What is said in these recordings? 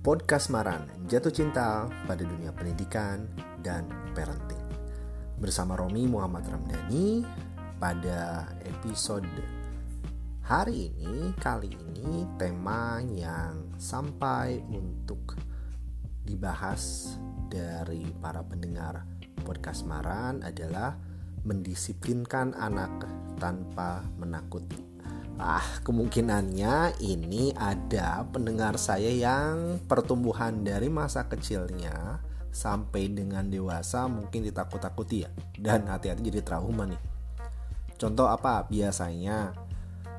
Podcast Maran, jatuh cinta pada dunia pendidikan dan parenting. Bersama Romi Muhammad Ramdhani pada episode kali ini tema yang sampai untuk dibahas dari para pendengar Podcast Maran adalah mendisiplinkan anak tanpa menakuti. Kemungkinannya ini ada pendengar saya yang pertumbuhan dari masa kecilnya sampai dengan dewasa mungkin ditakut-takuti ya. Dan hati-hati jadi trauma nih. Contoh apa? Biasanya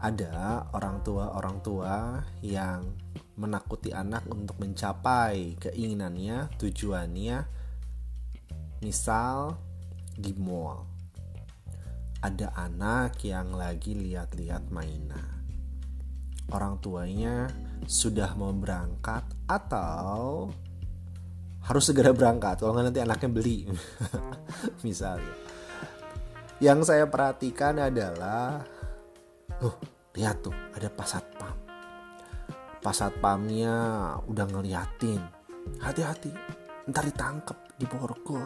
ada orang tua yang menakuti anak untuk mencapai keinginannya, tujuannya. Misal di mall. Ada anak yang lagi lihat-lihat mainan. Orang tuanya sudah mau berangkat atau harus segera berangkat, kalau nggak nanti anaknya beli. Misalnya. Yang saya perhatikan adalah, lihat tuh ada Pak Satpam. Pak Satpamnya udah ngeliatin, hati-hati, ntar ditangkap di borgol.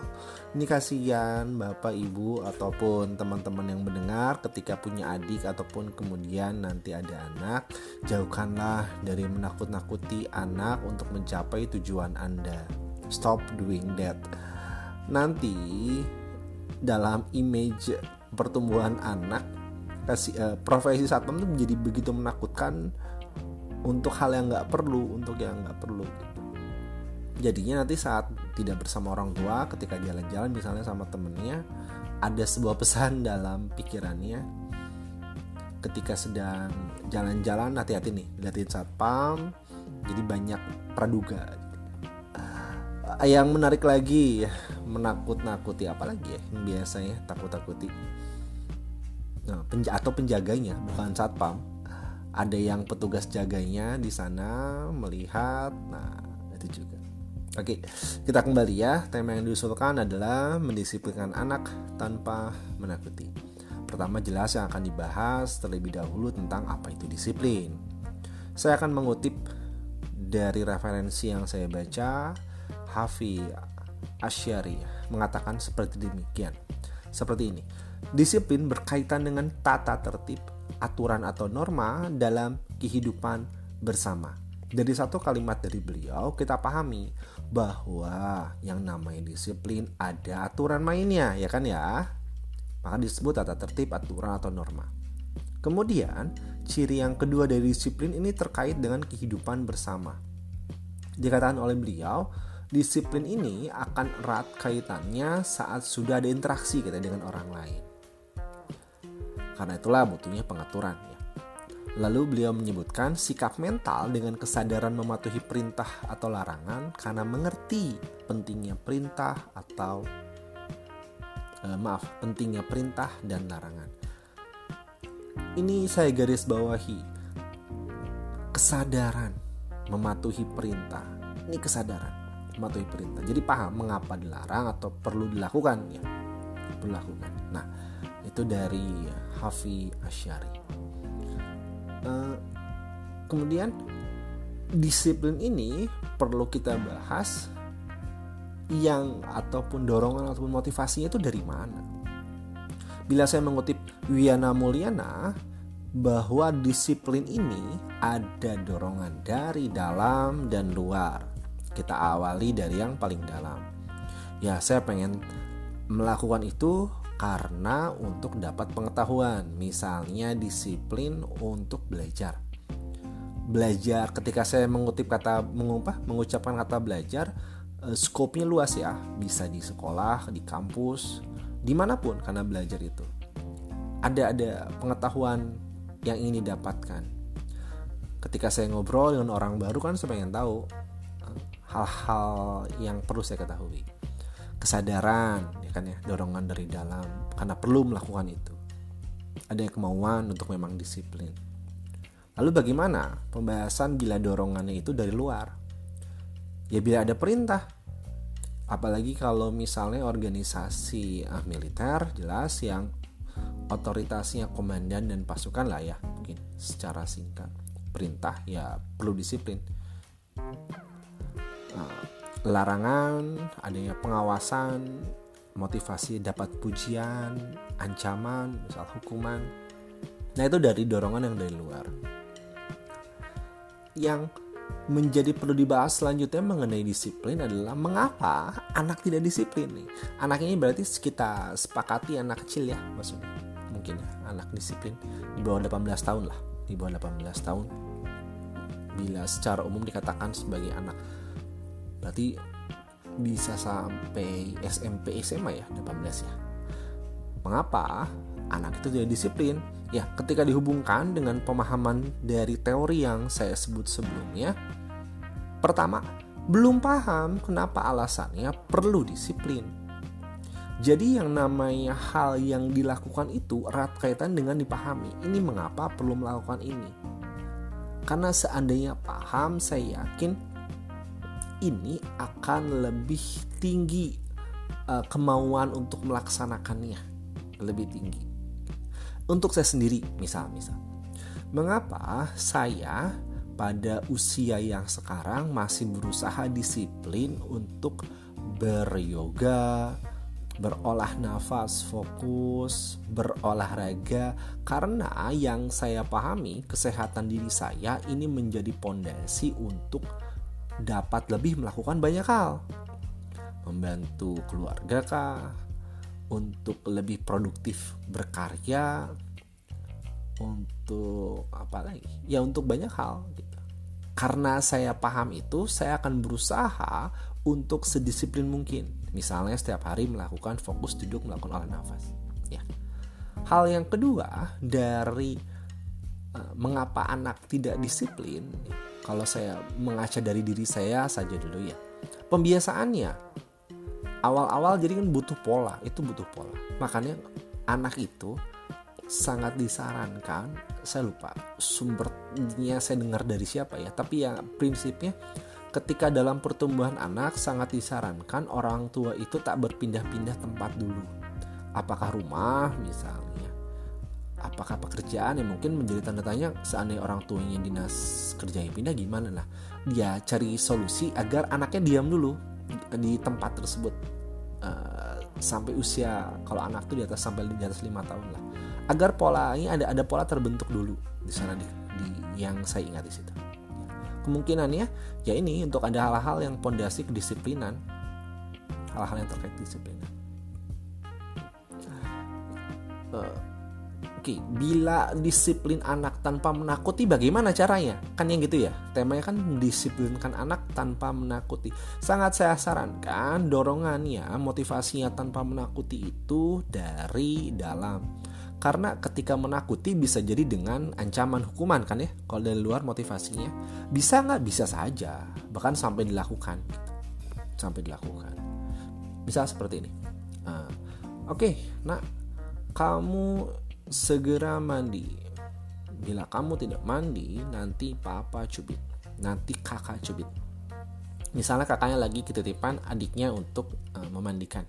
Ini kasihan bapak ibu ataupun teman-teman yang mendengar ketika punya adik ataupun kemudian nanti ada anak, jauhkanlah dari menakut-nakuti anak untuk mencapai tujuan Anda. Stop doing that. Nanti dalam image pertumbuhan anak, profesi satpam itu menjadi begitu menakutkan untuk hal yang nggak perlu, Jadinya nanti saat tidak bersama orang tua, ketika jalan-jalan misalnya sama temennya, ada sebuah pesan dalam pikirannya. Ketika sedang jalan-jalan, hati-hati nih, liatin satpam, jadi banyak praduga. Yang menarik lagi, menakut-nakuti apalagi ya, yang biasanya takut-takuti. Atau penjaganya, bukan satpam. Ada yang petugas jaganya di sana melihat, itu juga. Oke, kita kembali ya. Tema yang diusulkan adalah mendisiplinkan anak tanpa menakuti. Pertama, jelas yang akan dibahas terlebih dahulu tentang apa itu disiplin. Saya akan mengutip dari referensi yang saya baca. Hafiz Asy'ari mengatakan seperti demikian. Seperti ini. Disiplin berkaitan dengan tata tertib, aturan atau norma dalam kehidupan bersama. Dari satu kalimat dari beliau kita pahami bahwa yang namanya disiplin ada aturan mainnya, ya kan ya? Maka disebut tata tertib, aturan atau norma. Kemudian ciri yang kedua dari disiplin ini terkait dengan kehidupan bersama. Dikatakan oleh beliau, disiplin ini akan erat kaitannya saat sudah ada interaksi kita dengan orang lain. Karena itulah butuhnya pengaturan ya. Lalu beliau menyebutkan sikap mental dengan kesadaran mematuhi perintah atau larangan karena mengerti pentingnya perintah pentingnya perintah dan larangan. Ini saya garis bawahi. Kesadaran mematuhi perintah. Ini kesadaran mematuhi perintah. Jadi paham mengapa dilarang atau perlu dilakukan ya. Perlu dilakukan. Nah, itu dari Hafiz Asy'ari. Kemudian disiplin ini perlu kita bahas ataupun dorongan ataupun motivasinya itu dari mana. Bila saya mengutip Wiyana Mulyana bahwa disiplin ini ada dorongan dari dalam dan luar. Kita awali dari yang paling dalam. Ya, saya pengen melakukan itu karena untuk dapat pengetahuan, misalnya disiplin untuk belajar. Belajar ketika saya mengucapkan kata belajar, skopnya luas ya, bisa di sekolah, di kampus, dimanapun karena belajar itu. Ada pengetahuan yang ingin didapatkan. Ketika saya ngobrol dengan orang baru kan saya pengen tahu hal-hal yang perlu saya ketahui. Kesadaran ya kan ya, dorongan dari dalam karena perlu melakukan itu. Ada kemauan untuk memang disiplin. Lalu bagaimana pembahasan bila dorongannya itu dari luar? Ya bila ada perintah. Apalagi kalau misalnya organisasi militer, jelas yang otoritasnya komandan dan pasukan lah ya, mungkin secara singkat. Perintah ya perlu disiplin. larangan, adanya pengawasan, motivasi dapat pujian, ancaman, misal hukuman. Nah, itu dari dorongan yang dari luar. Yang menjadi perlu dibahas selanjutnya mengenai disiplin adalah mengapa anak tidak disiplin nih. Anak ini berarti kita sepakati anak kecil ya, maksudnya. Mungkin ya, anak disiplin di bawah 18 tahun lah, di bawah 18 tahun. Bila secara umum dikatakan sebagai anak, berarti bisa sampai SMP SMA ya, 18 ya. Mengapa anak itu tidak disiplin? Ya, ketika dihubungkan dengan pemahaman dari teori yang saya sebut sebelumnya, pertama, belum paham kenapa alasannya perlu disiplin. Jadi yang namanya hal yang dilakukan itu erat kaitan dengan dipahami. Ini mengapa perlu melakukan ini. Karena seandainya paham, saya yakin ini akan lebih tinggi kemauan untuk melaksanakannya, lebih tinggi. Untuk saya sendiri, misal, mengapa saya pada usia yang sekarang masih berusaha disiplin untuk beryoga, berolah nafas, fokus, berolahraga? Karena yang saya pahami, kesehatan diri saya ini menjadi pondasi untuk dapat lebih melakukan banyak hal. Membantu keluarga kah? Untuk lebih produktif berkarya, untuk apa lagi? Ya untuk banyak hal gitu. Karena saya paham itu, saya akan berusaha untuk sedisiplin mungkin. Misalnya setiap hari melakukan fokus duduk, melakukan olah nafas. Ya. Hal yang kedua dari mengapa anak tidak disiplin, kalau saya mengaca dari diri saya saja dulu ya. Pembiasaannya. Awal-awal jadi kan butuh pola, itu butuh pola. Makanya anak itu sangat disarankan, saya lupa sumbernya, saya dengar dari siapa ya, tapi ya prinsipnya ketika dalam pertumbuhan anak sangat disarankan orang tua itu tak berpindah-pindah tempat dulu. Apakah rumah misalnya, apakah pekerjaan yang mungkin menjadi tanda tanya seandainya orang tuanya dinas kerjanya pindah gimana lah. Dia cari solusi agar anaknya diam dulu di tempat tersebut sampai usia, kalau anak tuh di atas 5 tahun lah, agar polanya ada pola terbentuk dulu di sana di yang saya ingat di situ. Kemungkinannya ya ini untuk ada hal-hal yang pondasi kedisiplinan, hal-hal yang terkait disiplinan. Oke, bila disiplin anak tanpa menakuti bagaimana caranya? Kan yang gitu ya. Temanya kan disiplinkan anak tanpa menakuti. Sangat saya sarankan dorongannya, motivasinya tanpa menakuti itu dari dalam. Karena ketika menakuti bisa jadi dengan ancaman hukuman kan ya. Kalau dari luar motivasinya bisa nggak? Bisa saja. Bahkan sampai dilakukan. Bisa seperti ini. Oke, nah kamu segera mandi. Bila kamu tidak mandi, nanti papa cubit, nanti kakak cubit. Misalnya kakaknya lagi ketitipan adiknya untuk memandikan,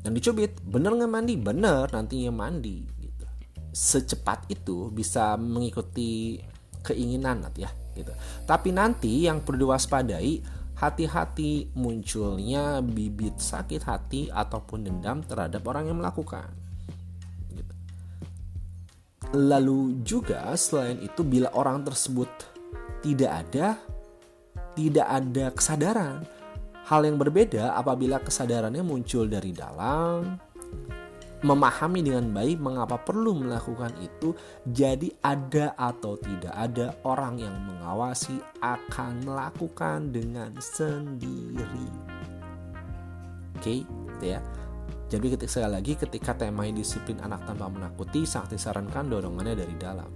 dan dicubit. Bener nggak mandi? Bener, nantinya mandi gitu. Secepat itu bisa mengikuti keinginan ya gitu. Tapi nanti yang perlu diwaspadai, hati-hati munculnya bibit sakit hati ataupun dendam terhadap orang yang melakukan. Lalu juga selain itu, bila orang tersebut tidak ada kesadaran. Hal yang berbeda apabila kesadarannya muncul dari dalam, memahami dengan baik mengapa perlu melakukan itu, jadi ada atau tidak ada orang yang mengawasi akan melakukan dengan sendiri. Oke, gitu ya. Jadi ketika tema disiplin anak tanpa menakuti, sangat disarankan dorongannya dari dalam.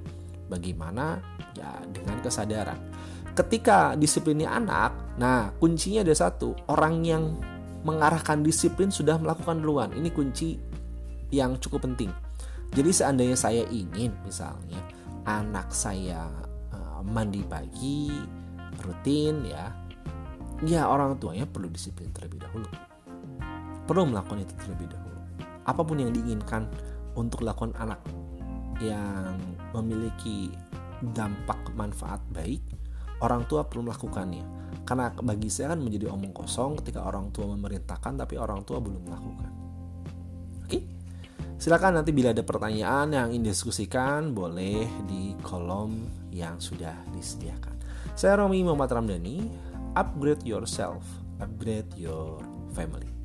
Bagaimana? Ya dengan kesadaran. Ketika disiplinnya anak, nah kuncinya ada satu. Orang yang mengarahkan disiplin sudah melakukan duluan. Ini kunci yang cukup penting. Jadi seandainya saya ingin misalnya anak saya mandi pagi rutin ya orang tuanya perlu disiplin terlebih dahulu. Perlu melakukan itu terlebih dahulu. Apapun yang diinginkan untuk dilakukan anak yang memiliki dampak manfaat baik, orang tua perlu melakukannya. Karena bagi saya kan menjadi omong kosong ketika orang tua memerintahkan tapi orang tua belum melakukan. Oke? Silakan nanti bila ada pertanyaan yang ingin diskusikan boleh di kolom yang sudah disediakan. Saya Romi Muhammad Ramdhani. Upgrade yourself, upgrade your family.